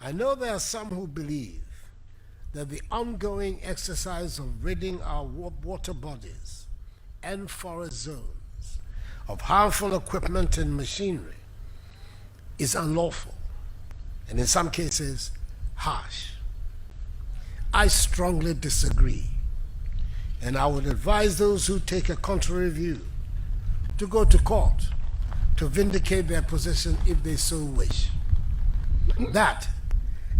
I know there are some who believe that the ongoing exercise of ridding our water bodies and forest zones of harmful equipment and machinery is unlawful and in some cases harsh. I strongly disagree, and I would advise those who take a contrary view to go to court to vindicate their position if they so wish. That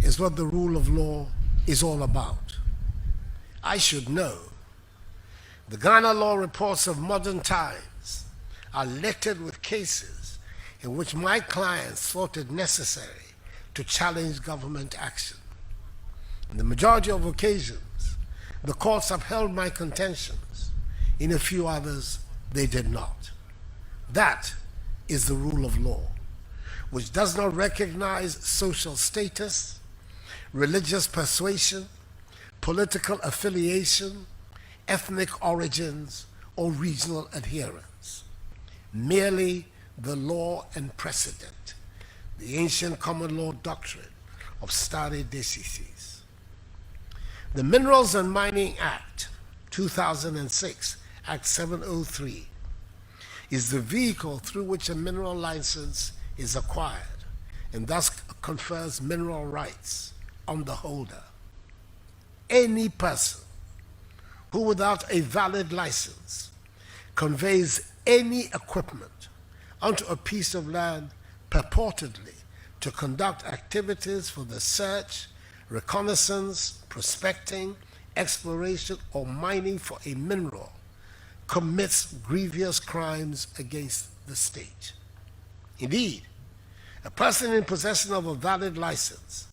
is what the rule of law is all about. I should know. The Ghana law reports of modern times are littered with cases in which my clients thought it necessary to challenge government action. In the majority of occasions, the courts upheld my contentions. In a few others, they did not. That is the rule of law, which does not recognize social status, religious persuasion, political affiliation, ethnic origins, or regional adherence. Merely the law and precedent, the ancient common law doctrine of stare decisis. The Minerals and Mining Act, 2006, Act 703, is the vehicle through which a mineral license is acquired and thus confers mineral rights on the holder. Any person who without a valid license conveys any equipment onto a piece of land purportedly to conduct activities for the search, reconnaissance, prospecting, exploration, or mining for a mineral commits grievous crimes against the state. Indeed, a person in possession of a valid license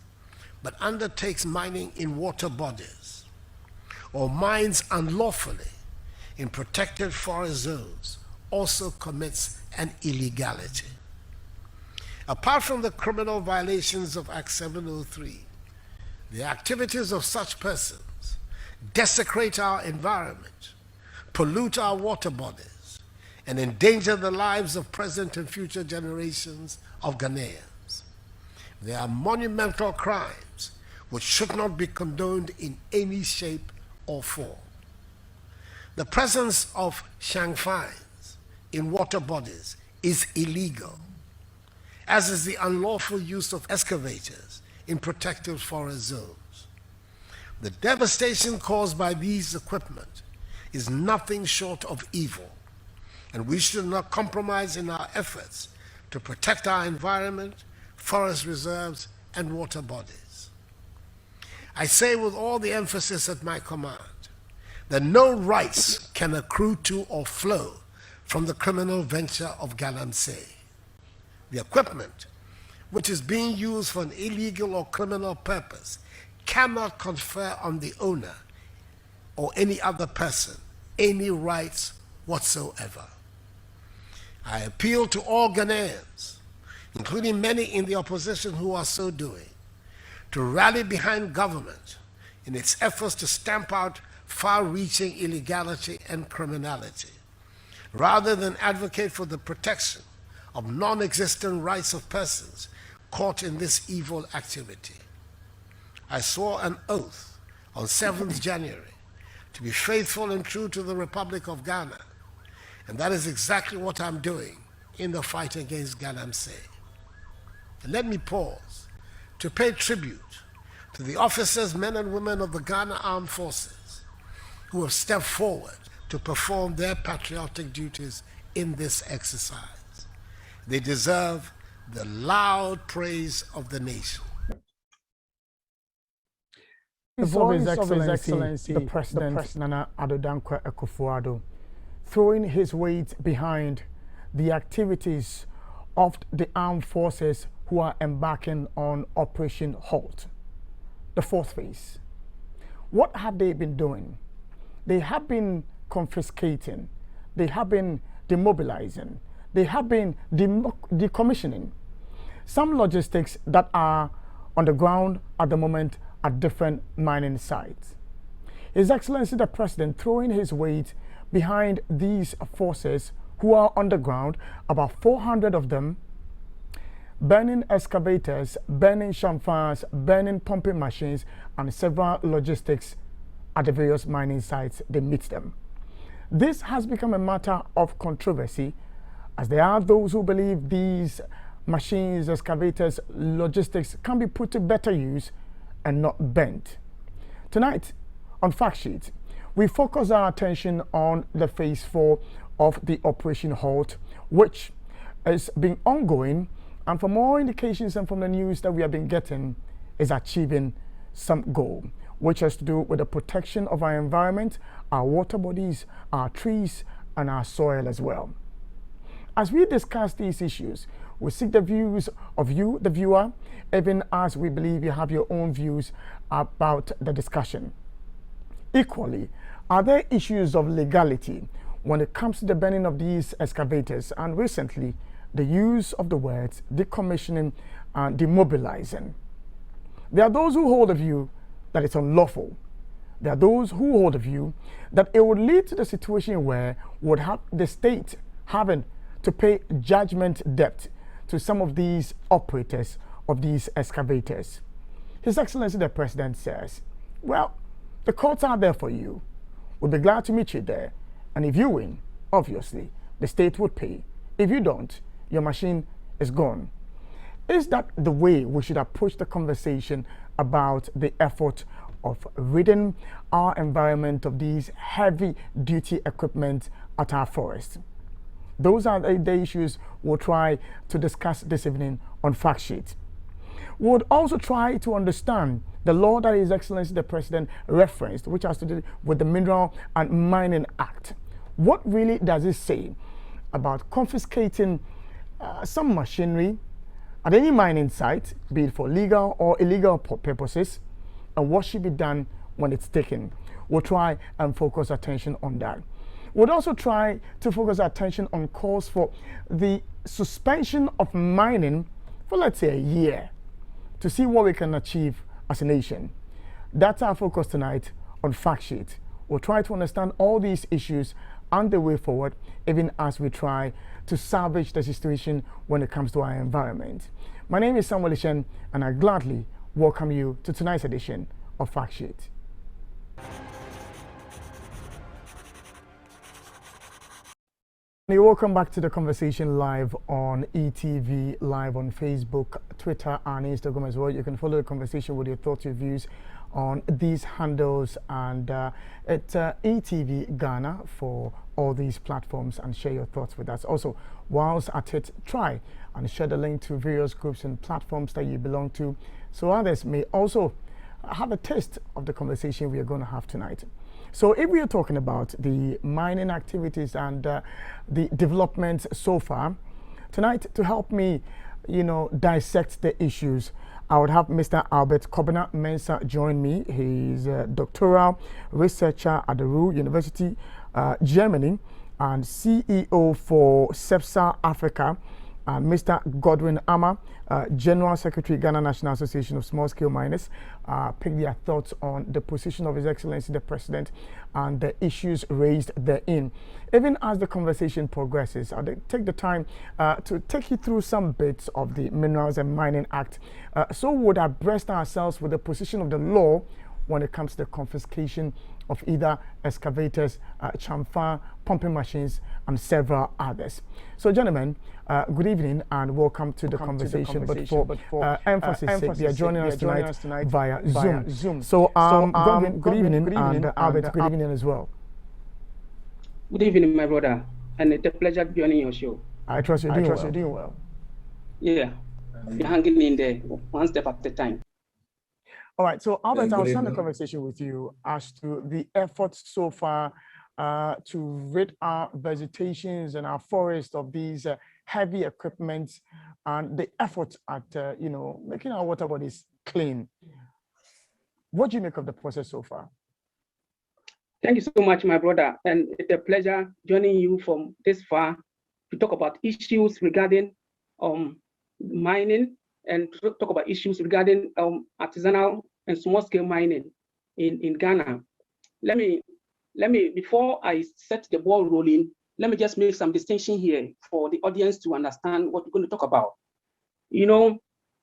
but undertakes mining in water bodies or mines unlawfully in protected forest zones also commits an illegality. Apart from the criminal violations of Act 703, the activities of such persons desecrate our environment, pollute our water bodies, and endanger the lives of present and future generations of Ghanaians. They are monumental crimes which should not be condoned in any shape or form. The presence of shang fines in water bodies is illegal, as is the unlawful use of excavators in protected forest zones. The devastation caused by these equipment is nothing short of evil, and we should not compromise in our efforts to protect our environment, forest reserves, and water bodies. I say with all the emphasis at my command that no rights can accrue to or flow from the criminal venture of Galamsey. The equipment, which is being used for an illegal or criminal purpose, cannot confer on the owner or any other person any rights whatsoever. I appeal to all Ghanaians, including many in the opposition who are so doing, to rally behind government in its efforts to stamp out far-reaching illegality and criminality, rather than advocate for the protection of non-existent rights of persons caught in this evil activity. I swore an oath on 7th January to be faithful and true to the Republic of Ghana, and that is exactly what I'm doing in the fight against Galamsey. And let me pause to pay tribute to the officers, men and women of the Ghana Armed Forces who have stepped forward to perform their patriotic duties in this exercise. They deserve the loud praise of the nation. The voice of His Excellency, the President Nana Addo Dankwa Akufo-Addo, throwing his weight behind the activities of the armed forces who are embarking on Operation Halt, the fourth phase. What have they been doing? They have been confiscating, they have been demobilizing, they have been decommissioning some logistics that are on the ground at the moment at different mining sites. His Excellency the President throwing his weight behind these forces who are on the ground, about 400 of them, burning excavators, burning chamfers, burning pumping machines, and several logistics at the various mining sites they meet them. This has become a matter of controversy, as there are those who believe these machines, excavators, logistics can be put to better use and not burnt. Tonight, on Fact Sheet, we focus our attention on the phase 4 of the Operation Halt, which has been ongoing, and for more indications and from the news that we have been getting, is achieving some goal, which has to do with the protection of our environment, our water bodies, our trees, and our soil as well. As we discuss these issues, we seek the views of you, the viewer, even as we believe you have your own views about the discussion. Equally, are there issues of legality when it comes to the burning of these excavators, and recently the use of the words decommissioning and demobilizing? There are those who hold the view that it's unlawful. There are those who hold the view that it would lead to the situation where would have the state having to pay judgment debt to some of these operators of these excavators. His Excellency the President says, well, the courts are there for you. We'll be glad to meet you there. And if you win, obviously, the state would pay. If you don't, your machine is gone. Is that the way we should approach the conversation about the effort of ridding our environment of these heavy-duty equipment at our forests? Those are the issues we'll try to discuss this evening on Fact Sheet. We would also try to understand the law that His Excellency the President referenced, which has to do with the Mineral and Mining Act. What really does it say about confiscating some machinery at any mining site, be it for legal or illegal purposes, and what should be done when it's taken? We'll try and focus attention on that. We'll also try to focus our attention on calls for the suspension of mining for, let's say, a year to see what we can achieve as a nation. That's our focus tonight on Fact Sheet. We'll try to understand all these issues and the way forward, even as we try to salvage the situation when it comes to our environment. My name is Samuel Ishen, and I gladly welcome you to tonight's edition of Fact Sheet. Welcome back to the conversation live on eTV, live on Facebook, Twitter, and Instagram as well. You can follow the conversation with your thoughts, your views on these handles, and it's eTVGhana for all these platforms, and share your thoughts with us. Also, whilst at it, try and share the link to various groups and platforms that you belong to, so others may also have a taste of the conversation we are going to have tonight. So if we are talking about the mining activities and the developments so far, tonight to help me, dissect the issues, I would have Mr. Albert Kobina Mensah join me. He's a doctoral researcher at the Ruhr University, Germany, and CEO for CEPSA Africa. And Mr. Godwin Ama, General Secretary, Ghana National Association of Small Scale Miners, pick their thoughts on the position of His Excellency the President and the issues raised therein. Even as the conversation progresses, I'll take the time to take you through some bits of the Minerals and Mining Act, so we would abreast ourselves with the position of the law when it comes to the confiscation of either excavators, chamfer, pumping machines, and several others. So, gentlemen, good evening and welcome to the conversation. But for emphasis sake, they are joining us tonight via Zoom. So, good evening, and Albert, good evening as well. Good evening, my brother, and it's a pleasure joining your show. I trust you're doing well. Yeah, you're hanging in there one step at a time. All right, so Albert, I'll start the conversation with you as to the efforts so far to rid our vegetations and our forests of these heavy equipment, and the efforts at making our water bodies clean. What do you make of the process so far? Thank you so much, my brother, and it's a pleasure joining you from this far to talk about issues regarding mining, and to talk about issues regarding artisanal and small-scale mining in Ghana. Let me, before I set the ball rolling, let me just make some distinction here for the audience to understand what we're going to talk about. You know,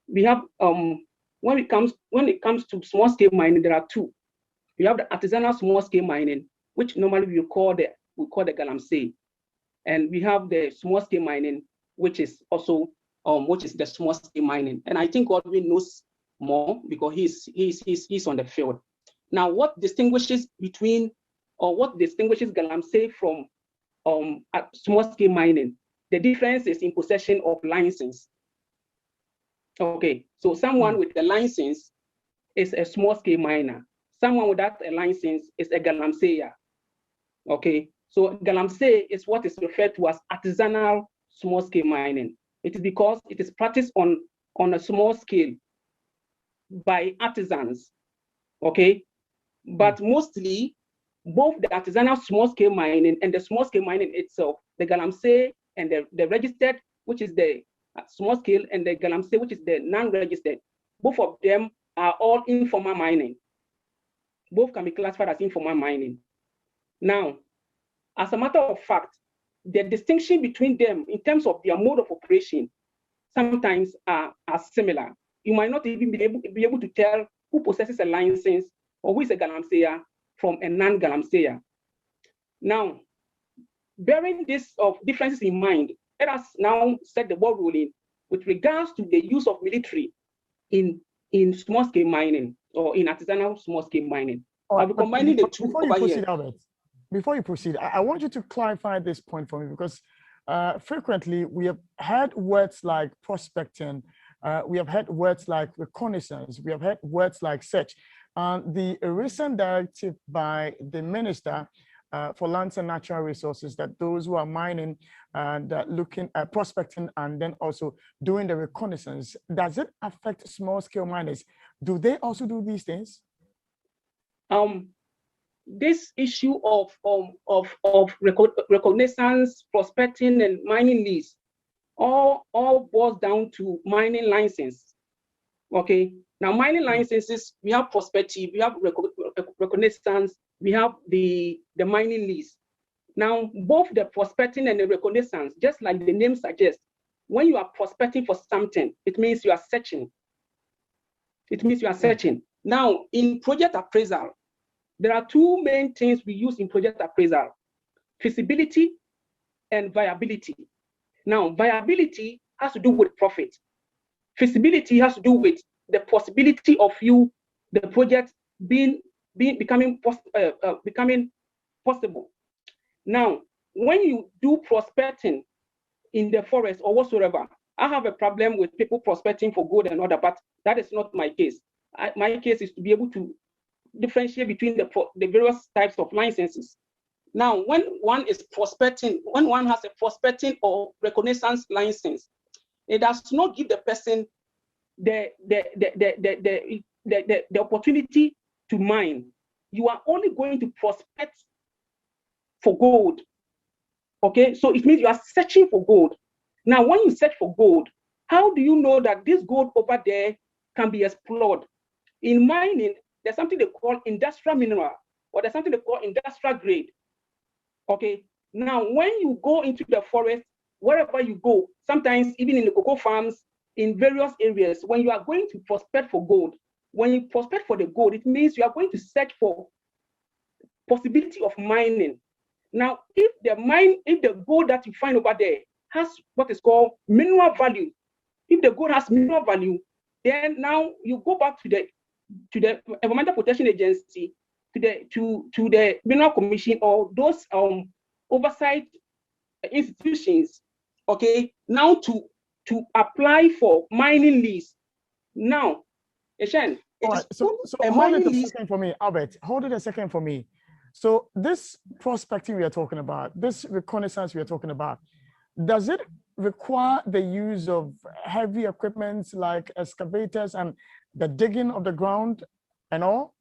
we have when it comes to small scale mining, there are two. We have the artisanal small scale mining, which normally we call the Galamsey, and we have the small scale mining, which is also which is the small scale mining. And I think Godwin knows more because he's on the field. Now, what distinguishes Galamsey from small scale mining? The difference is in possession of license. Okay, so someone with a license is a small scale miner. Someone without a license is a Galamseyer. Okay, so Galamsey is what is referred to as artisanal small scale mining. It is because it is practiced on a small scale by artisans. Okay, but mostly both the artisanal small scale mining and the small scale mining itself, the Galamsey and the registered, which is the small scale, and the Galamsey, which is the non-registered, both of them are all informal mining. Both can be classified as informal mining. Now, as a matter of fact, the distinction between them in terms of their mode of operation sometimes are similar. You might not even be able to tell who possesses a license or who is a Galamseyer from a non-Galamseyer. Now, bearing this differences in mind, let us now set the ball rolling with regards to the use of military in small-scale mining or in artisanal small-scale mining. I'll be combining the two over here. Albert, before you proceed, I want you to clarify this point for me, because frequently we have heard words like prospecting, we have heard words like reconnaissance, we have heard words like search. The recent directive by the Minister for Lands and Natural Resources, that those who are mining and looking at prospecting and then also doing the reconnaissance, does it affect small scale miners? Do they also do these things? This issue of reconnaissance, prospecting, and mining lease all boils down to mining license. Okay, now mining licenses, we have prospective, we have reconnaissance, we have the mining lease. Now, both the prospecting and the reconnaissance, just like the name suggests, when you are prospecting for something, it means you are searching. It means you are searching. Now, in project appraisal, there are two main things we use in project appraisal: feasibility and viability. Now, viability has to do with profit. Feasibility has to do with the possibility of the project becoming possible. Now, when you do prospecting in the forest or whatsoever, I have a problem with people prospecting for gold and other, but that is not my case. My case is to be able to differentiate between the various types of licenses. Now, when one is prospecting, when one has a prospecting or reconnaissance license, it does not give the person the opportunity to mine. You are only going to prospect for gold. Okay, so it means you are searching for gold. Now, when you search for gold, how do you know that this gold over there can be explored? In mining, there's something they call industrial mineral, or there's something they call industrial grade. Okay, now when you go into the forest, wherever you go, sometimes even in the cocoa farms, in various areas, when you are going to prospect for gold, when you prospect for the gold, it means you are going to search for possibility of mining. Now, if the gold that you find over there has what is called mineral value, if the gold has mineral value, then now you go back to the Environmental Protection Agency, to the Mineral Commission, or those oversight institutions, okay, now to apply for mining lease. Now, Eshen, so hold it a second for me, Albert. Hold it a second for me. So this prospecting we are talking about, this reconnaissance we are talking about, does it require the use of heavy equipment like excavators and the digging of the ground and all?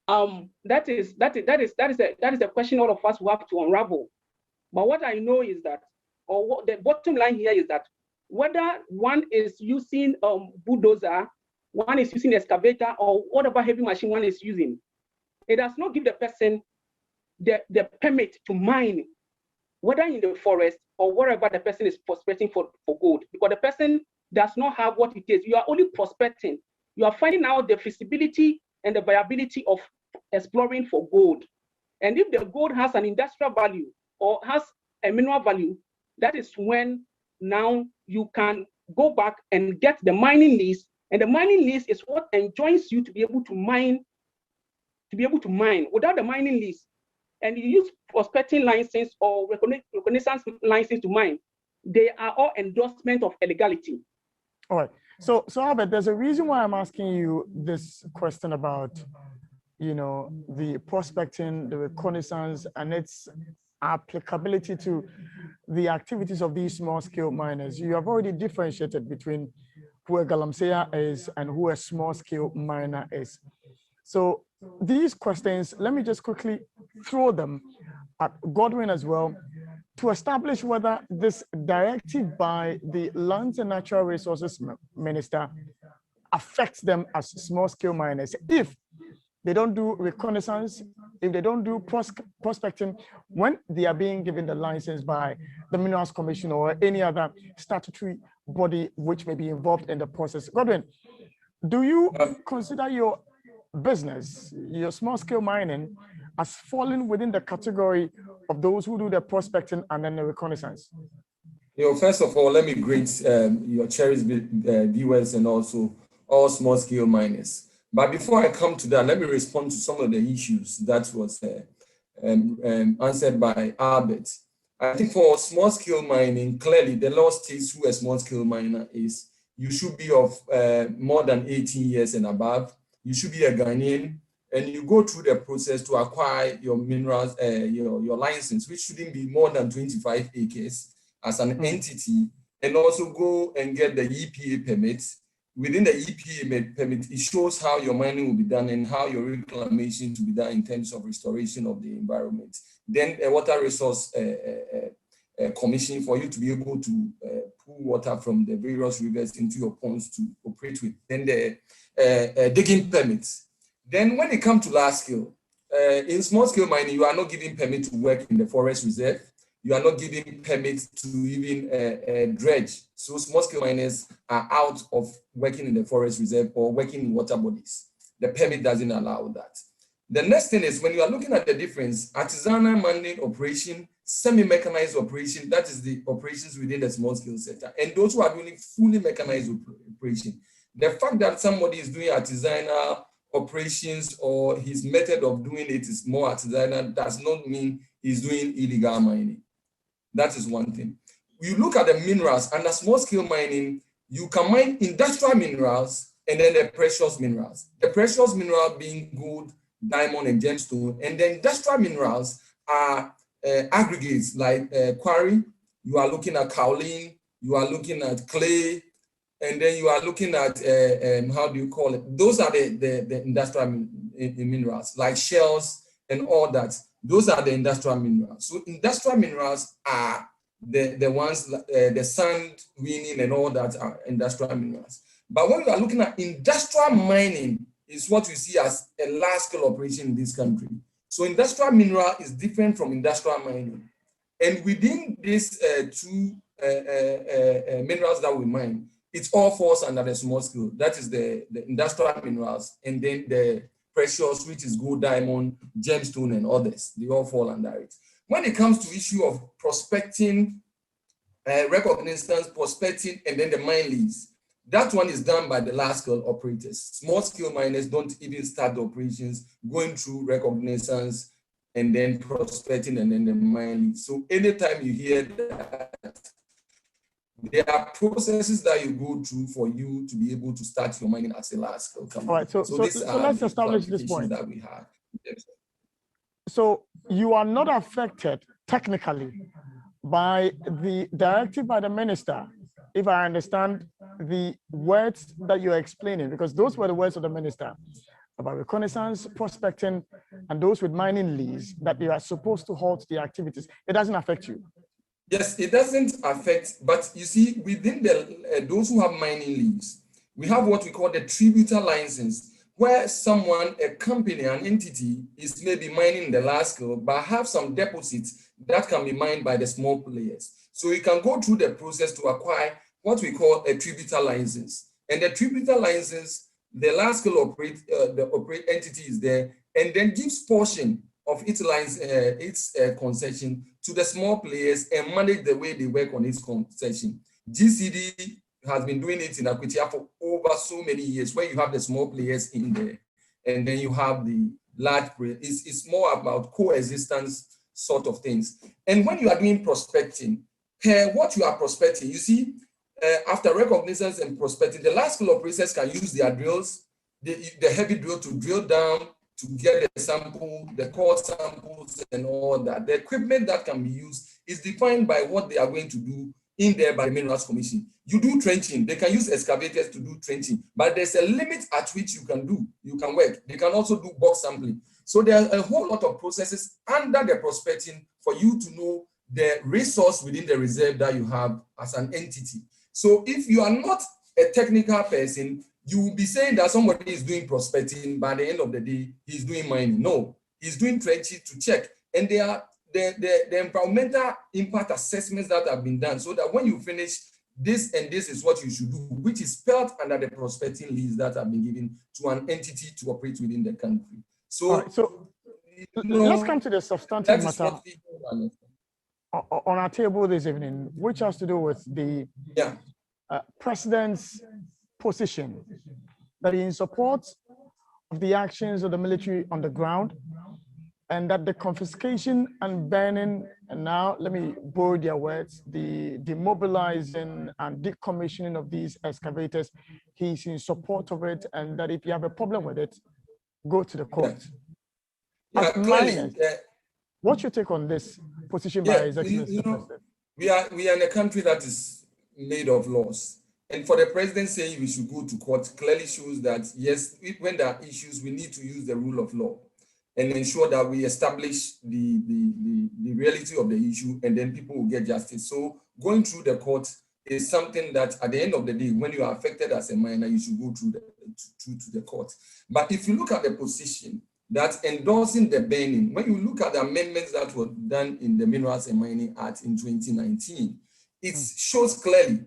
That is a question all of us will have to unravel. But what I know is that, or what the bottom line here is that, whether one is using bulldozer, one is using excavator, or whatever heavy machine one is using, it does not give the person the permit to mine, whether in the forest or wherever the person is prospecting for gold, because the person does not have what it takes. You are only prospecting. You are finding out the feasibility and the viability of exploring for gold. And if the gold has an industrial value or has a mineral value, that is when now you can go back and get the mining lease. And the mining lease is what enjoins you to be able to mine, Without the mining lease, and you use prospecting license or reconnaissance license to mine, they are all endorsement of illegality. All right. So Albert, there's a reason why I'm asking you this question about, the prospecting, the reconnaissance, and its applicability to the activities of these small-scale miners. You have already differentiated between who a Galamsey is and who a small-scale miner is. So these questions, let me just quickly throw them at Godwin as well to establish whether this directive by the Lands and Natural Resources Minister affects them as small-scale miners. If they don't do reconnaissance, if they don't do prospecting, when they are being given the license by the Minerals Commission or any other statutory body which may be involved in the process. Godwin, do you consider your business, your small-scale mining, as falling within the category of those who do the prospecting and then the reconnaissance? First of all, let me greet your cherished viewers and also all small-scale miners. But before I come to that, let me respond to some of the issues that was answered by Albert. I think for small-scale mining, clearly the law states who a small-scale miner is. You should be of more than 18 years and above. You should be a Ghanaian, and you go through the process to acquire your minerals, your license, which shouldn't be more than 25 acres as an entity, and also go and get the EPA permit. Within the EPA permit, it shows how your mining will be done and how your reclamation to be done in terms of restoration of the environment. Then a water resource commission for you to be able to pull water from the various rivers into your ponds to operate with. Then the digging permits. Then when it comes to large scale, in small scale mining, you are not giving permit to work in the forest reserve. You are not giving permits to even dredge. So small scale miners are out of working in the forest reserve or working in water bodies. The permit doesn't allow that. The next thing is when you are looking at the difference, artisanal mining operation, semi-mechanized operation, that is the operations within the small scale sector. And those who are doing fully mechanized operation, the fact that somebody is doing artisanal operations or his method of doing it is more artisanal does not mean he's doing illegal mining. That is one thing. You look at the minerals, under small scale mining, you can mine industrial minerals and then the precious minerals. The precious mineral being gold, diamond, and gemstone, and the industrial minerals are aggregates like quarry. You are looking at kaolin, you are looking at clay, and then you are looking at how do you call it? Those are the industrial minerals like shells and all that. Those are the industrial minerals. So industrial minerals are the ones, the sand, winning, and all that are industrial minerals. But when you are looking at industrial mining, is what you see as a large-scale operation in this country. So industrial mineral is different from industrial mining. And within these two minerals that we mine, it all falls under the small scale. That is the industrial minerals, and then the precious, which is gold, diamond, gemstone, and others. They all fall under it. When it comes to issue of prospecting, reconnaissance, prospecting, and then the mine lease, that one is done by the large-scale operators. Small-scale miners don't even start the operations going through reconnaissance and then prospecting and then the mine lease. So anytime you hear that, there are processes that you go through for you to be able to start your mining as a large-scale company. All right, so let's establish this point. That we have. Yes. So you are not affected technically by the directive by the minister, if I understand the words that you're explaining, because those were the words of the minister about reconnaissance, prospecting, and those with mining lease, that they are supposed to halt the activities. It doesn't affect you. Yes, it doesn't affect, but you see, within the those who have mining lease, we have what we call the tributor license, where someone, a company, an entity is maybe mining the large scale, but have some deposits that can be mined by the small players. So you can go through the process to acquire what we call a tributor license. And the tributor license, the large scale operate entity is there, and then gives portion of its concession to the small players and manage the way they work on its concession. GCD has been doing it in Akwitia for over so many years, where you have the small players in there, and then you have the large players. It's more about coexistence sort of things. And when you are doing prospecting, what you are prospecting, you see, after reconnaissance and prospecting, the large scale operators can use their drills, the heavy drill to drill down, to get the sample, the core samples and all that. The equipment that can be used is defined by what they are going to do in there by the Minerals Commission. You do trenching, they can use excavators to do trenching, but there's a limit at which you can work. They can also do box sampling. So there are a whole lot of processes under the prospecting for you to know the resource within the reserve that you have as an entity. So if you are not a technical person, you will be saying that somebody is doing prospecting, by the end of the day, he's doing mining. No, he's doing trenching to check. And they are the environmental impact assessments that have been done, so that when you finish this and this is what you should do, which is spelled under the prospecting lease that have been given to an entity to operate within the country. So, right, so let's come to the substantive matter on our table this evening, which has to do with the president's position that he in support of the actions of the military on the ground, and that the confiscation and banning, and now let me borrow their words, the demobilizing and decommissioning of these excavators, he's in support of it, and that if you have a problem with it, go to the court. As miners, what's your take on this position by His Excellency the President? We are in a country that is made of laws. And for the president saying we should go to court clearly shows that, yes, when there are issues, we need to use the rule of law and ensure that we establish the reality of the issue, and then people will get justice. So going through the court is something that at the end of the day, when you are affected as a miner, you should go through to the court. But if you look at the position that's endorsing the banning, when you look at the amendments that were done in the Minerals and Mining Act in 2019, it shows clearly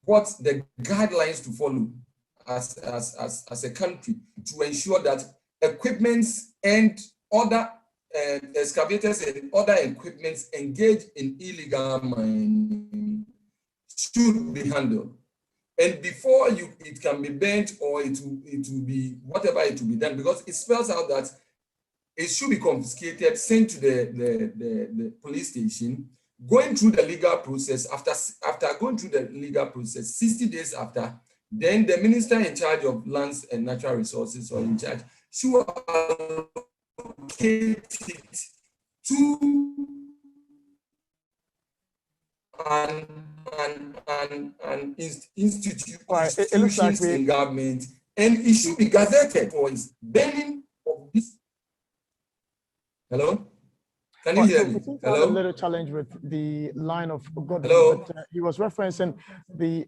what the guidelines to follow as a country to ensure that equipments and other excavators and other equipments engaged in illegal mining should be handled. And before it can be banned, or it will be whatever it will be done, because it spells out that it should be confiscated, sent to the police station, going through the legal process. After going through the legal process, 60 days after, then the minister in charge of lands and natural resources, or in charge, should allocate it to an institutions in government, and it should be gazetted for its banning of this. Hello? Can you hear me? Hello? A little challenge with the line of Godwin, but he was referencing the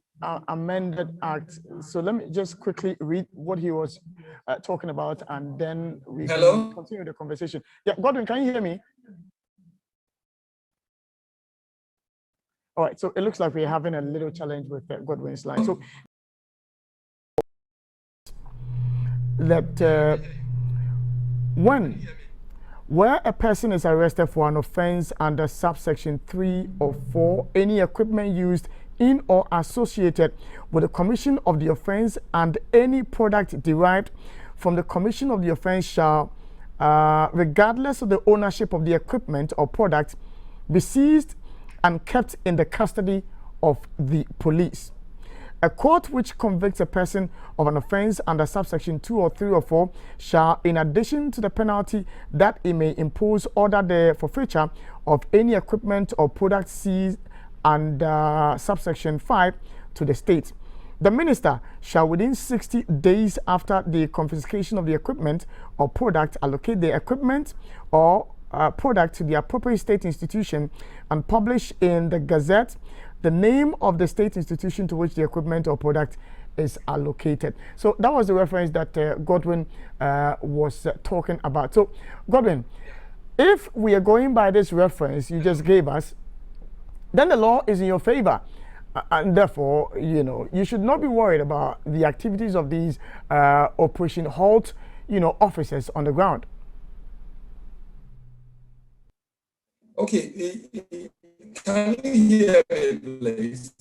amended act. So let me just quickly read what he was talking about, and then we can continue the conversation. Yeah, Godwin, can you hear me? All right, so it looks like we're having a little challenge with Godwin's line. So that where a person is arrested for an offense under subsection 3 or 4, any equipment used in or associated with the commission of the offense and any product derived from the commission of the offense shall, regardless of the ownership of the equipment or product, be seized and kept in the custody of the police. A court which convicts a person of an offense under subsection 2 or 3 or 4 shall, in addition to the penalty that it may impose, order the forfeiture of any equipment or product seized under subsection 5 to the state. The minister shall, within 60 days after the confiscation of the equipment or product, allocate the equipment or product to the appropriate state institution and publish in the Gazette the name of the state institution to which the equipment or product is allocated. So that was the reference that Godwin was talking about. So Godwin, if we are going by this reference you just gave us, then the law is in your favor, And therefore, you know, you should not be worried about the activities of these Operation Halt, you know, officers on the ground. Okay, can you hear me, please?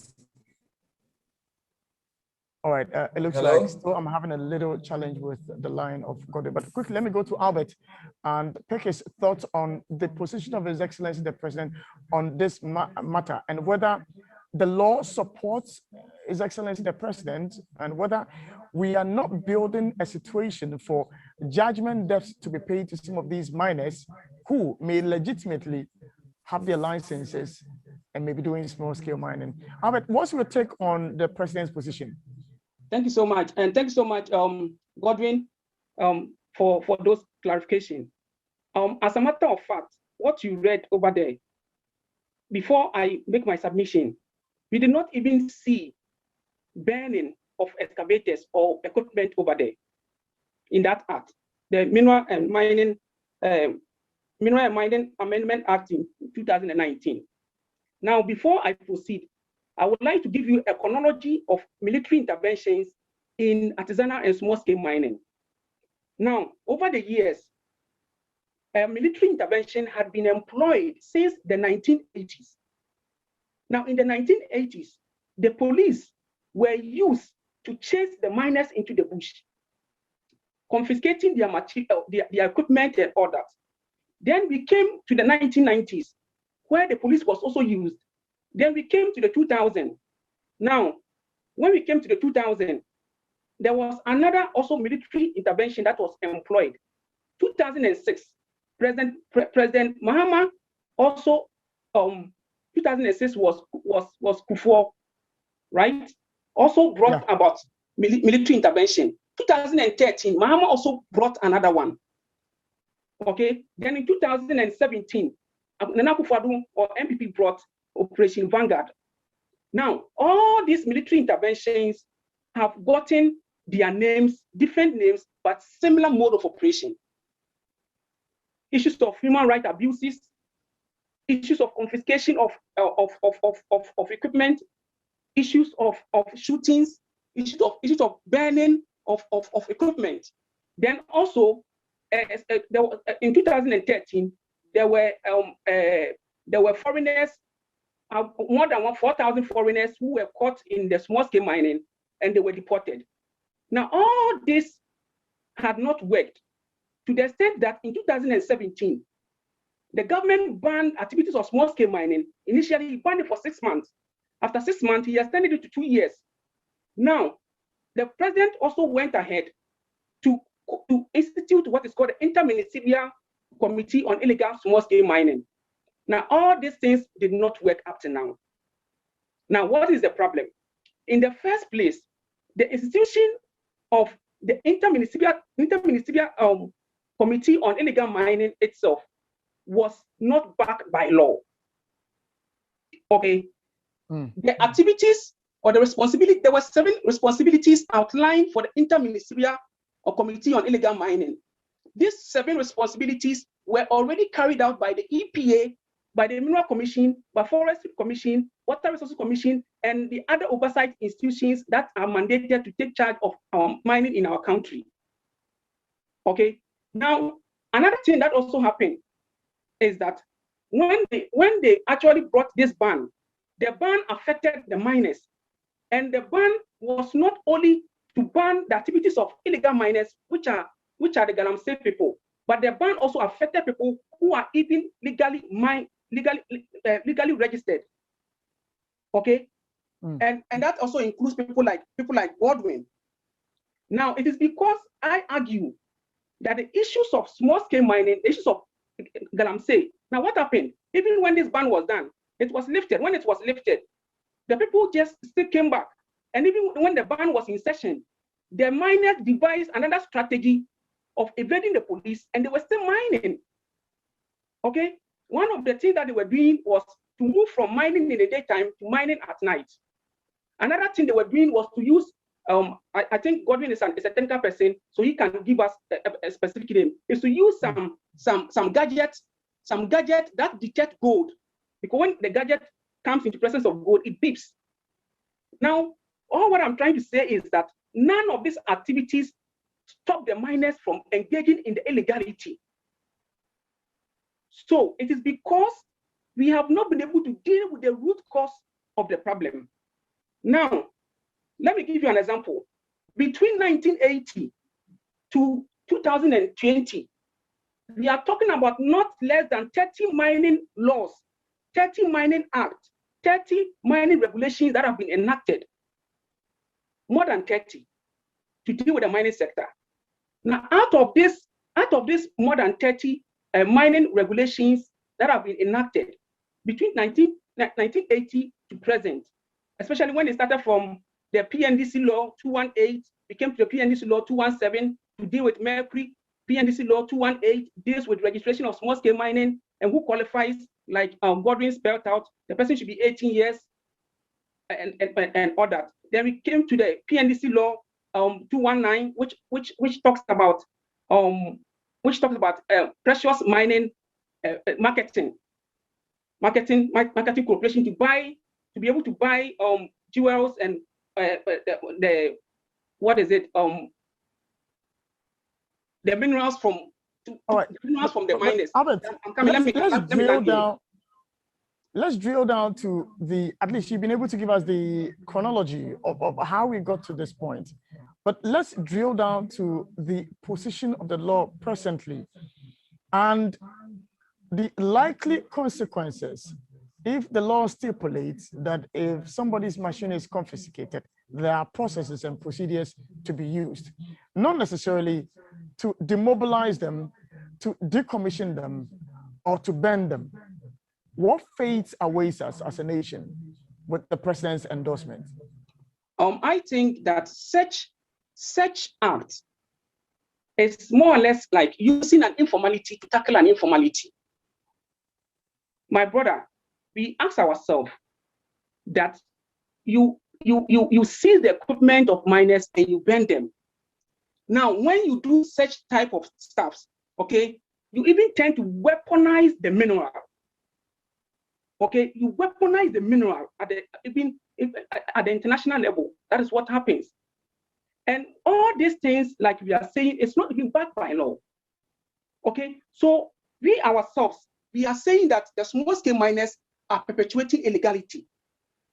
All right, it looks Hello? like still I'm having a little challenge with the line of GoTV. But quickly, let me go to Albert and pick his thoughts on the position of His Excellency the President on this matter, and whether the law supports His Excellency the President, and whether we are not building a situation for judgment debts to be paid to some of these miners who may legitimately have their licenses and maybe doing small-scale mining. Albert, what's your take on the President's position? Thank you so much, and thank you so much, Godwin, for those clarifications. As a matter of fact, what you read over there, before I make my submission, we did not even see burning of excavators or equipment over there in that act, the Mineral and Mining Amendment Act in 2019. Now, before I proceed, I would like to give you a chronology of military interventions in artisanal and small-scale mining. Now, over the years, military intervention had been employed since the 1980s. Now, in the 1980s, the police were used to chase the miners into the bush, confiscating their material, their equipment and all that. Then we came to the 1990s, where the police was also used. Then we came to the 2000. Now, when we came to the 2000, there was another also military intervention that was employed. 2006, President Mahama also 2006 was Kufuor, right? Also brought about military intervention. 2013, Mahama also brought another one. Okay, then in 2017, Nana Akufo-Addo or MPP brought Operation Vanguard. Now, all these military interventions have gotten their names, different names, but similar mode of operation. Issues of human rights abuses, issues of confiscation of equipment, issues of shootings, issues of burning of equipment. Then also, in 2013, there were foreigners, more than 4,000 foreigners who were caught in the small-scale mining, and they were deported. Now, all this had not worked, to the extent that in 2017, the government banned activities of small-scale mining. Initially, he banned it for 6 months. After 6 months, he extended it to 2 years. Now, the president also went ahead to institute what is called the Interministerial Committee on Illegal Small-Scale Mining. Now, all these things did not work up to now. Now, what is the problem? In the first place, the institution of the Interministerial Committee on Illegal Mining itself was not backed by law. Okay. The activities or the responsibility, there were 7 responsibilities outlined for the Interministerial Committee on Illegal Mining. These 7 responsibilities were already carried out by the EPA, by the Mineral Commission, by Forestry Commission, Water Resources Commission, and the other oversight institutions that are mandated to take charge of mining in our country. Okay. Now, another thing that also happened is that when they actually brought this ban, the ban affected the miners, and the ban was not only to ban the activities of illegal miners, which are the Galamsey people, but the ban also affected people who are even legally registered. Okay, and that also includes people like Godwin. Now, it is because I argue that the issues of small-scale mining, the issues of Galamsey. Now, what happened? Even when this ban was done, it was lifted. When it was lifted, the people just still came back. And even when the ban was in session, the miners devised another strategy of evading the police, and they were still mining. Okay? One of the things that they were doing was to move from mining in the daytime to mining at night. Another thing they were doing was to use, I think Godwin is a technical person, so he can give us a specific name, is to use some gadgets that detect gold. Because when the gadget comes into presence of gold, it beeps. Now, all what I'm trying to say is that none of these activities stop the miners from engaging in the illegality. So it is because we have not been able to deal with the root cause of the problem. Now, let me give you an example. Between 1980 to 2020, we are talking about not less than 30 mining laws, 30 mining acts, 30 mining regulations that have been enacted. More than 30 to deal with the mining sector. Now, out of this more than 30 mining regulations that have been enacted between 1980 to present, especially when it started from the PNDC law 218, became to the PNDC law 217 to deal with mercury. PNDC law 218 deals with registration of small-scale mining and who qualifies, like Godwin spelled out, the person should be 18 years and all that. Then we came to the PNDC law 219, which talks about precious mining marketing corporation to be able to buy jewels and the minerals from the miners. Albert, let's drill down to at least you've been able to give us the chronology of how we got to this point. But let's drill down to the position of the law presently and the likely consequences if the law stipulates that if somebody's machine is confiscated, there are processes and procedures to be used, not necessarily to demobilize them, to decommission them, or to ban them. What fate awaits us as a nation with the president's endorsement? I think that such act is more or less like using an informality to tackle an informality. My brother, we ask ourselves that you seize the equipment of miners and you burn them. Now, when you do such type of stuff, okay, you even tend to weaponize the mineral. Okay, you weaponize the mineral at the international level. That is what happens. And all these things, like we are saying, it's not even backed by law. Okay, so we ourselves, we are saying that the small-scale miners are perpetuating illegality.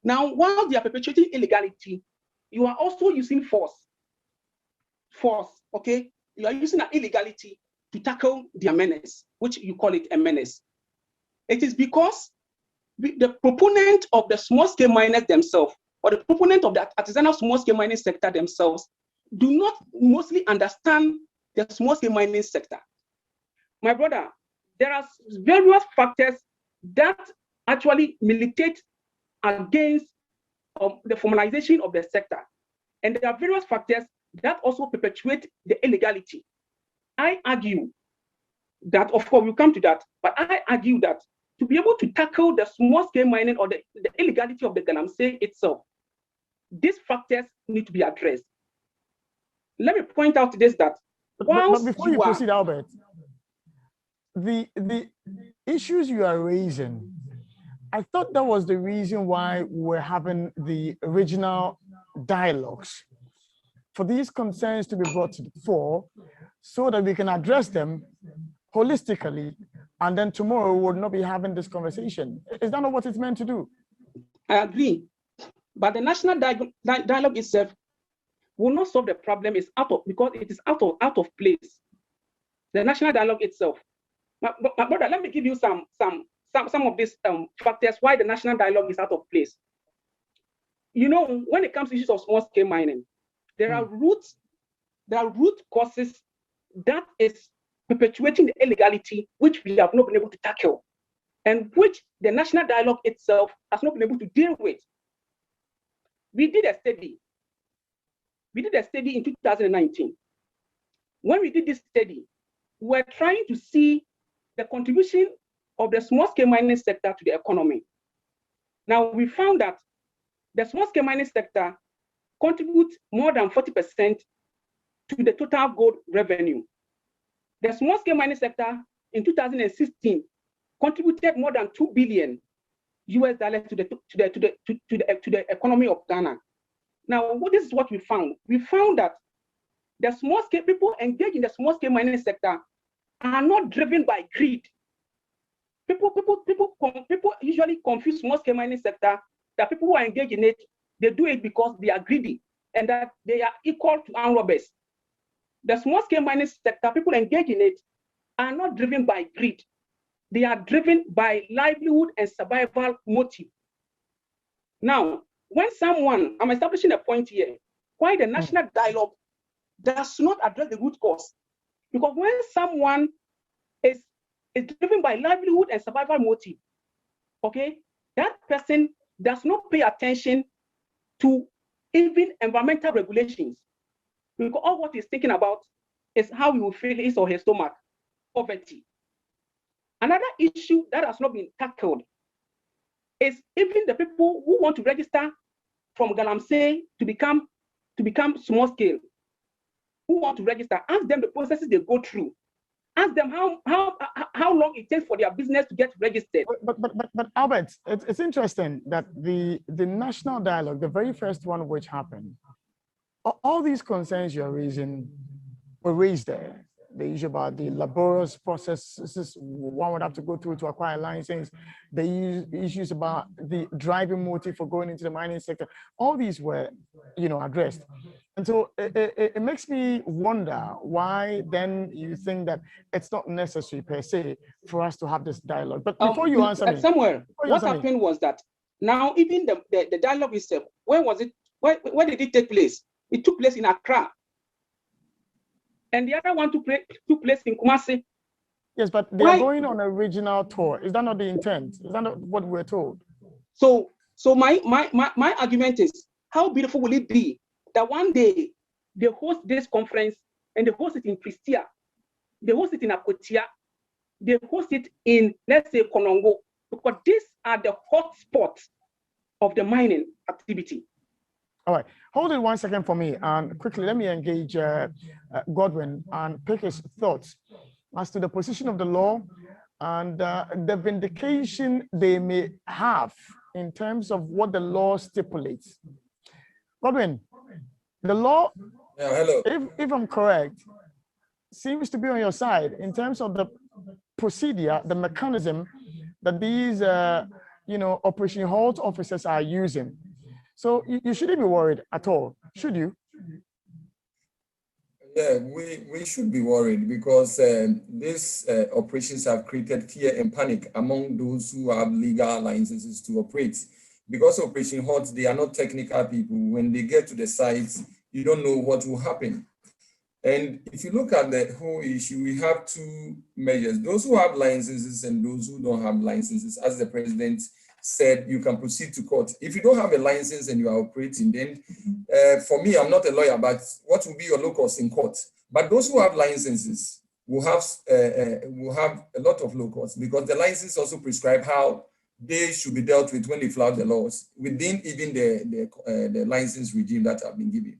Now, while they are perpetuating illegality, you are also using force. Okay? You are using an illegality to tackle their menace, which you call it a menace. It is because the proponent of the small-scale miners themselves, or the proponent of the artisanal small-scale mining sector themselves, do not mostly understand the small-scale mining sector. My brother, there are various factors that actually militate against the formalization of the sector. And there are various factors that also perpetuate the illegality. I argue that, of course, we'll come to that, but I argue that to be able to tackle the small-scale mining or the illegality of the Galamsey itself, these factors need to be addressed. Let me point out this, that but before you proceed, Albert, the issues you are raising, I thought that was the reason why we're having the original dialogues, for these concerns to be brought to the fore so that we can address them holistically, and then tomorrow we will not be having this conversation. Is that not what it's meant to do? I agree, but the national dialogue itself will not solve the problem. Because it is out of place. The national dialogue itself. My brother, let me give you some of these factors why the national dialogue is out of place. You know, when it comes to issues of small-scale mining, there are root causes that is perpetuating the illegality, which we have not been able to tackle, and which the national dialogue itself has not been able to deal with. We did a study in 2019. When we did this study, we were trying to see the contribution of the small-scale mining sector to the economy. Now, we found that the small-scale mining sector contributes more than 40% to the total gold revenue. The small-scale mining sector in 2016 contributed more than $2 billion to the economy of Ghana. Now, this is what we found. We found that the small scale people engaged in the small scale mining sector are not driven by greed. People usually confuse small scale mining sector that people who are engaged in it, they do it because they are greedy and that they are equal to armed robbers. The small scale mining sector, people engaged in it are not driven by greed. They are driven by livelihood and survival motive. Now, when someone, I'm establishing a point here, why the national dialogue does not address the root cause. Because when someone is driven by livelihood and survival motive, okay, that person does not pay attention to even environmental regulations. Because all what he's thinking about is how he will fill his or her stomach, poverty. Another issue that has not been tackled is even the people who want to register from Galamsey to become small scale, who want to register, ask them the processes they go through. Ask them how long it takes for their business to get registered. But Albert, it's interesting that the national dialogue, the very first one which happened, all these concerns you're raising were raised there. The issue about the laborious processes one would have to go through to acquire a license, the issues about the driving motive for going into the mining sector, all these were, addressed. And so it makes me wonder why then you think that it's not necessary per se for us to have this dialogue. But before you answer me, Samuel, what happened was that now even the dialogue itself, where was it? Where did it take place? It took place in Accra. And the other one took place in Kumasi. Yes, but they're going on a regional tour. Is that not the intent? Is that not what we're told? So my argument is, how beautiful will it be that one day they host this conference and they host it in Pristia, they host it in Akotia, they host it in, let's say, Konongo, because these are the hot spots of the mining activity. All right, hold it 1 second for me, and quickly let me engage Godwin and pick his thoughts as to the position of the law and the vindication they may have in terms of what the law stipulates. Godwin, the law, hello. If I'm correct, seems to be on your side in terms of the procedure, the mechanism that these, Operation Halt officers are using. So you shouldn't be worried at all, should you? Yeah, we should be worried because these operations have created fear and panic among those who have legal licenses to operate. Because Operation Halt, they are not technical people. When they get to the sites, you don't know what will happen. And if you look at the whole issue, we have two measures: those who have licenses and those who don't have licenses. As the president said, you can proceed to court. If you don't have a license and you are operating, then for me, I'm not a lawyer, but what will be your locus in court? But those who have licenses will have a lot of locus, because the license also prescribe how they should be dealt with when they flout the laws within even the license regime that have been given.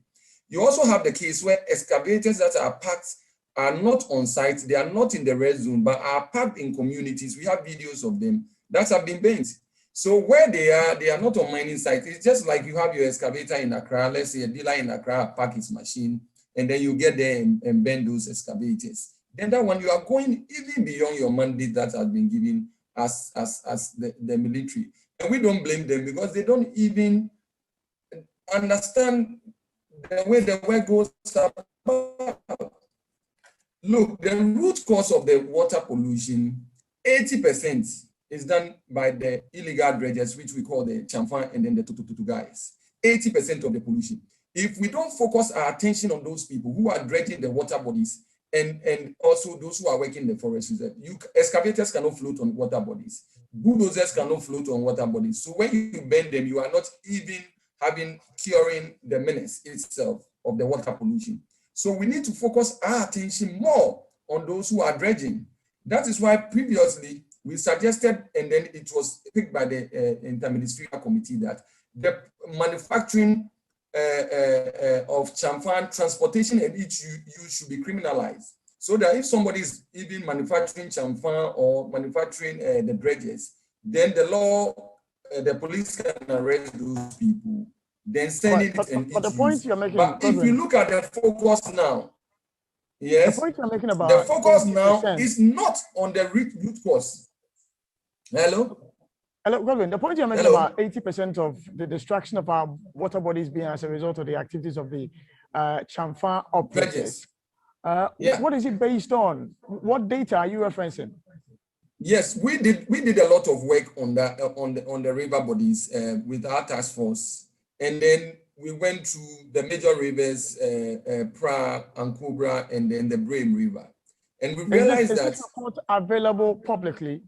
You also have the case where excavators that are parked are not on site, they are not in the red zone, but are parked in communities. We have videos of them that have been bent. So where they are not on mining site. It's just like you have your excavator in Accra. Let's say a dealer in Accra park his machine, and then you get there and bend those excavators. Then that one, you are going even beyond your mandate that has been given as the military. And we don't blame them because they don't even understand the way the work goes about. Look, the root cause of the water pollution, 80% is done by the illegal dredgers, which we call the chamfan and then the tututu guys. 80% of the pollution. If we don't focus our attention on those people who are dredging the water bodies and also those who are working in the forest reserve, excavators cannot float on water bodies. Bulldozers cannot float on water bodies. So when you bend them, you are not even curing the menace itself of the water pollution. So we need to focus our attention more on those who are dredging. That is why previously we suggested, and then it was picked by the interministerial committee, that the manufacturing of chamfan, transportation, and each use should be criminalized. So that if somebody is even manufacturing chamfan or manufacturing the dredges, then the law, the police can arrest those people then sending it and but the point you're making, but if you look at the focus now, yes, the point you're making about the focus 80%. now is not on the root cause. Hello? Hello, Godwin. The point you're making about 80% of the destruction of our water bodies being as a result of the activities of the Chamfa operators. What is it based on? What data are you referencing? Yes, we did a lot of work on that on the river bodies with our task force, and then we went to the major rivers, Pra and Cobra, and then the Brame River, and we realized is this report available publicly?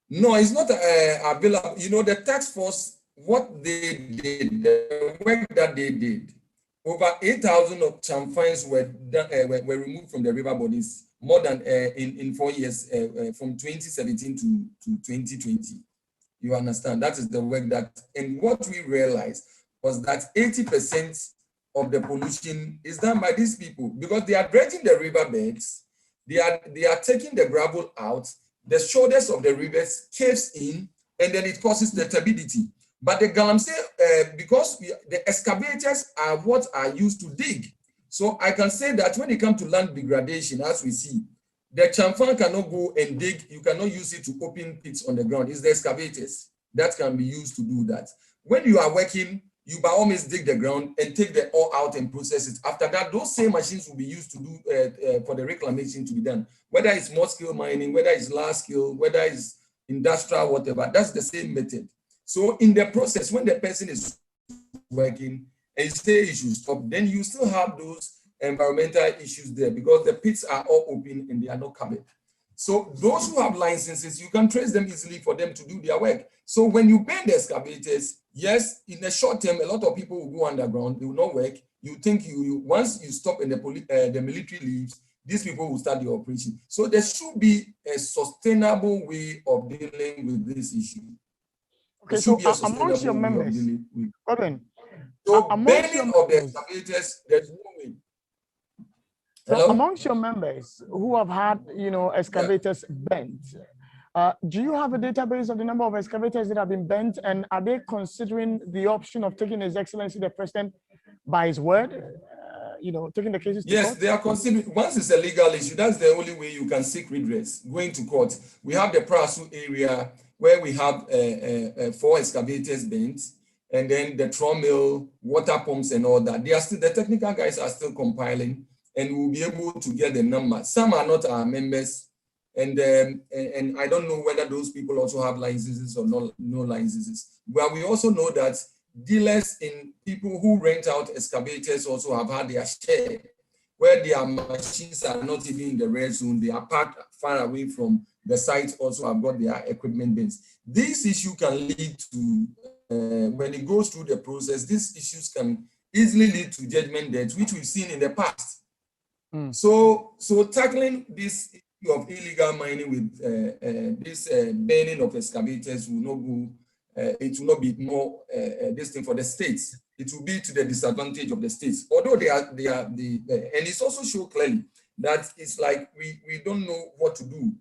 No, it's not available. You know, the task force, what they did, the work that they did, over 8,000 of chamfines were removed from the river bodies, more than in 4 years, from 2017 to 2020. You understand? That is the work that, and what we realized was that 80% of the pollution is done by these people, because they are dredging the riverbeds, they are taking the gravel out, the shoulders of the rivers caves in, and then it causes the turbidity. But the Galamsey, because the excavators are what are used to dig. So I can say that when it comes to land degradation, as we see, the chamfan cannot go and dig. You cannot use it to open pits on the ground. It's the excavators that can be used to do that. When you are working, you by all means dig the ground and take the ore out and process it. After that, those same machines will be used to do for the reclamation to be done. Whether it's small scale mining, whether it's large scale, whether it's industrial, whatever, that's the same method. So in the process, when the person is working and you say you should stop, then you still have those environmental issues there, because the pits are all open and they are not covered. So those who have licenses, you can trace them easily for them to do their work. So when you ban the excavators, yes, in the short term, a lot of people will go underground, they will not work. You think once you stop and the military leaves, these people will start the operation. So there should be a sustainable way of dealing with this issue. Okay, so amongst your members, Godwin, so banning of the excavators, there's no way. So amongst your members who have had, excavators bent, do you have a database of the number of excavators that have been bent, and are they considering the option of taking His Excellency the President by his word, taking the cases to court? They are considering. Once it's a legal issue, that's the only way you can seek redress, going to court. We have the Prasu area where we have 4 excavators bent, and then the trommel, water pumps and all that. They are still, the technical guys are still compiling, and we'll be able to get the number. Some are not our members, and I don't know whether those people also have licenses or no licenses. But we also know that dealers in people who rent out excavators also have had their share, where their machines are not even in the red zone. They are parked far away from the site, also have got their equipment bins. This issue can lead to, when it goes through the process, these issues can easily lead to judgment debts, which we've seen in the past. So tackling this issue of illegal mining with this banning of excavators will not go, it will not be more this thing for the states. It will be to the disadvantage of the states. Although and it's also shown clearly that it's like we don't know what to do.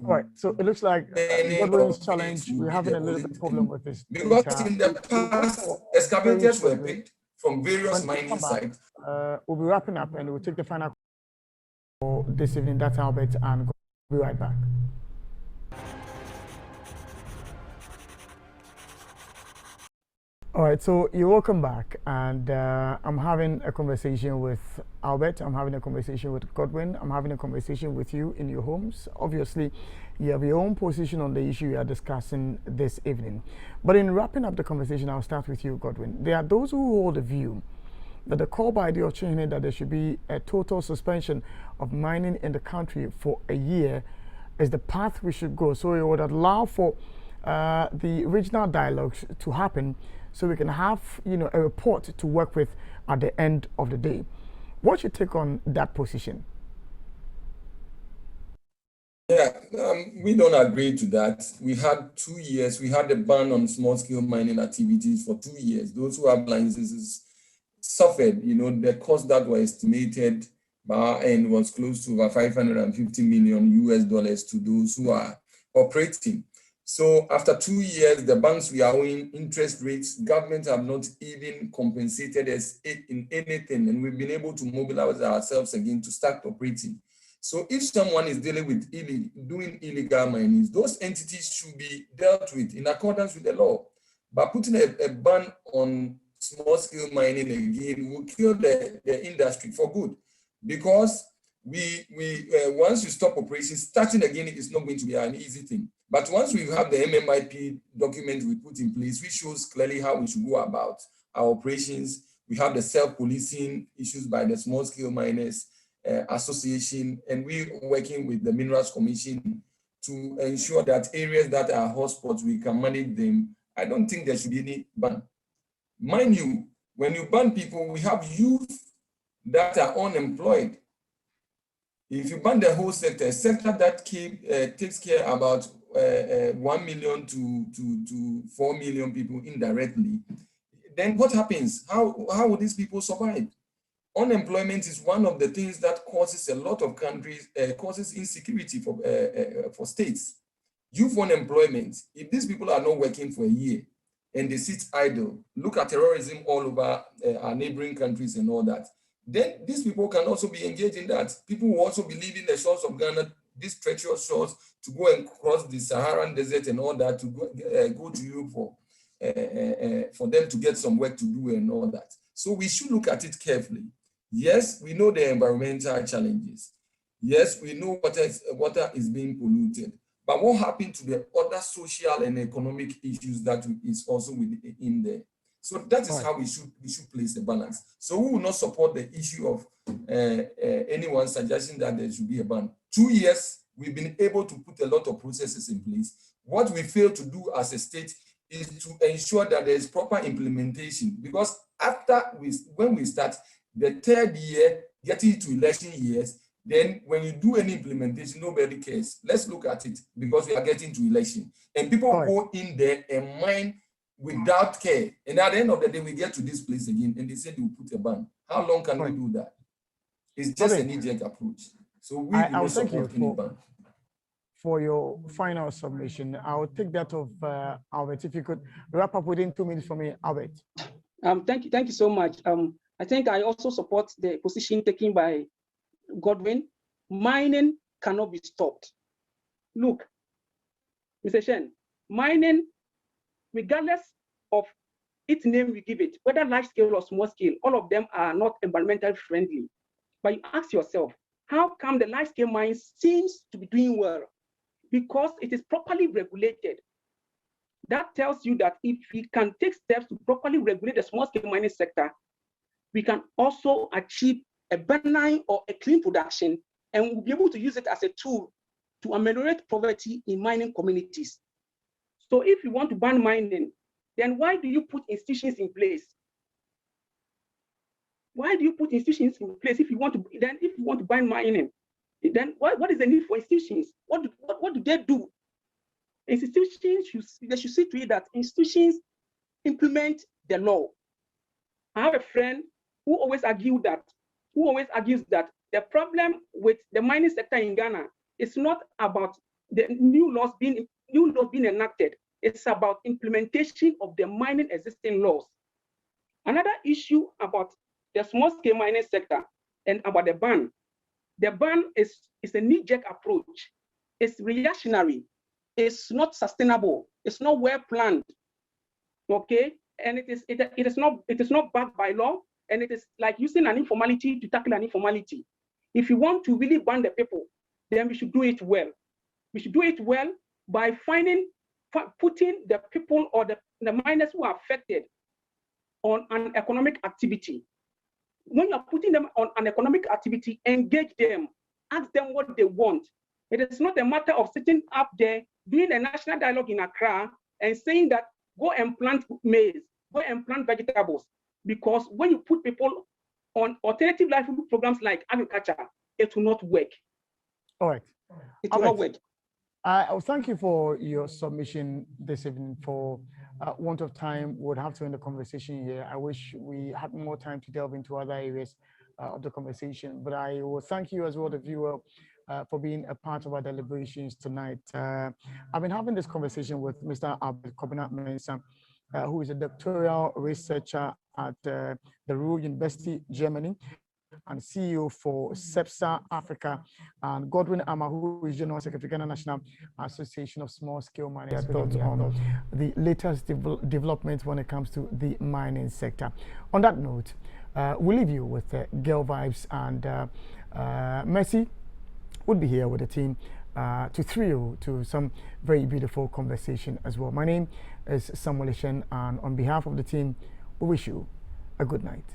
All right, so it looks like Godwin's challenge, we're having a little bit of problem with this. Because in the past, excavators were picked from various mining sites. We'll be wrapping up and we'll take the final call for this evening. That's Albert, and we'll be right back. All right, so you're welcome back, and I'm having a conversation with Albert, I'm having a conversation with Godwin, I'm having a conversation with you in your homes. Obviously, you have your own position on the issue you are discussing this evening. But in wrapping up the conversation, I'll start with you, Godwin. There are those who hold a view that the call by the Ochehene that there should be a total suspension of mining in the country for a year is the path we should go. So it would allow for the regional dialogues to happen, so we can have, a report to work with at the end of the day. What's your take on that position? Yeah, we don't agree to that. We had 2 years. We had a ban on small-scale mining activities for 2 years. Those who have licenses suffered. The cost that was estimated by our end was close to over $550 million to those who are operating. So after 2 years, the banks we are owing interest rates, government have not even compensated us in anything, and we've been able to mobilize ourselves again to start operating. So if someone is dealing with doing illegal mining, those entities should be dealt with in accordance with the law. By putting a ban on small-scale mining again will kill the industry for good, because once you stop operations, starting again is not going to be an easy thing. But once we have the MMIP document we put in place, which shows clearly how we should go about our operations, we have the self-policing issues by the small-scale miners association, and we're working with the Minerals Commission to ensure that areas that are hotspots, we can manage them. I don't think there should be any ban. Mind you, when you ban people, we have youth that are unemployed. If you ban the whole sector, a sector that takes care about 1 million to 4 million people indirectly, then what happens? How will these people survive? Unemployment is one of the things that causes a lot of countries, causes insecurity for states. Youth unemployment, if these people are not working for a year and they sit idle, look at terrorism all over our neighboring countries and all that, then these people can also be engaged in that. People will also be leaving the shores of Ghana, these treacherous shores, to go and cross the Saharan desert and all that, to go to Europe for them to get some work to do and all that. So we should look at it carefully. Yes, we know the environmental challenges. Yes, we know water is being polluted. But what happened to the other social and economic issues that is also within there? So that is how we should place the balance. So we will not support the issue of anyone suggesting that there should be a ban. 2 years, we've been able to put a lot of processes in place. What we fail to do as a state is to ensure that there is proper implementation, because when we start the third year, getting to election years, then when you do any implementation, nobody cares. Let's look at it, because we are getting to election. And people go in there and mine without care. And at the end of the day, we get to this place again, and they say they will put a ban. How long can we do that? It's just a knee-jerk approach. So we will not support any ban. For your final submission, I'll take that of Albert. If you could wrap up within 2 minutes for me, Albert. Thank you so much. I think I also support the position taken by Godwin. Mining cannot be stopped. Look, Mr. Shen, mining, regardless of its name we give it, whether large scale or small scale, all of them are not environmentally friendly. But you ask yourself, how come the large scale mines seems to be doing well? Because it is properly regulated. That tells you that if we can take steps to properly regulate the small scale mining sector, we can also achieve a benign or a clean production, and we'll be able to use it as a tool to ameliorate poverty in mining communities. So if you want to ban mining, then why do you put institutions in place? Why do you put institutions in place if you want to ban mining? Then what is the need for institutions? What do they do? Institutions they should see to it that institutions implement the law. I have a friend who always argues that the problem with the mining sector in Ghana is not about the new laws being enacted. It's about implementation of the mining existing laws. Another issue about the small-scale mining sector and about the ban is a knee-jerk approach. It's reactionary. It's not sustainable. It's not well planned. Okay, and it is not backed by law. And it is like using an informality to tackle an informality. If you want to really ban the people, then we should do it well. We should do it well by putting the people or the miners who are affected on an economic activity. When you're putting them on an economic activity, engage them, ask them what they want. It is not a matter of sitting up there doing a national dialogue in Accra and saying that go and plant maize, go and plant vegetables. Because when you put people on alternative livelihood programs like agriculture, it will not work. All right. It will not work. Thank you for your submission this evening. For want of time, we would have to end the conversation here. I wish we had more time to delve into other areas of the conversation, but I will thank you as well, the viewer, for being a part of our deliberations tonight. I've been having this conversation with Mr. Albert Mensah, who is a doctoral researcher at the Ruhr University, Germany, and CEO for SEPSA Africa, and Godwin Ama, who is General Secretary, Ghana National Association of Small Scale Miners, thoughts on the latest developments when it comes to the mining sector. On that note, we'll leave you with girl vibes, and Mercy would be here with the team to thrill to some very beautiful conversation as well. My name is Samuel Ishen, and on behalf of the team, we wish you a good night.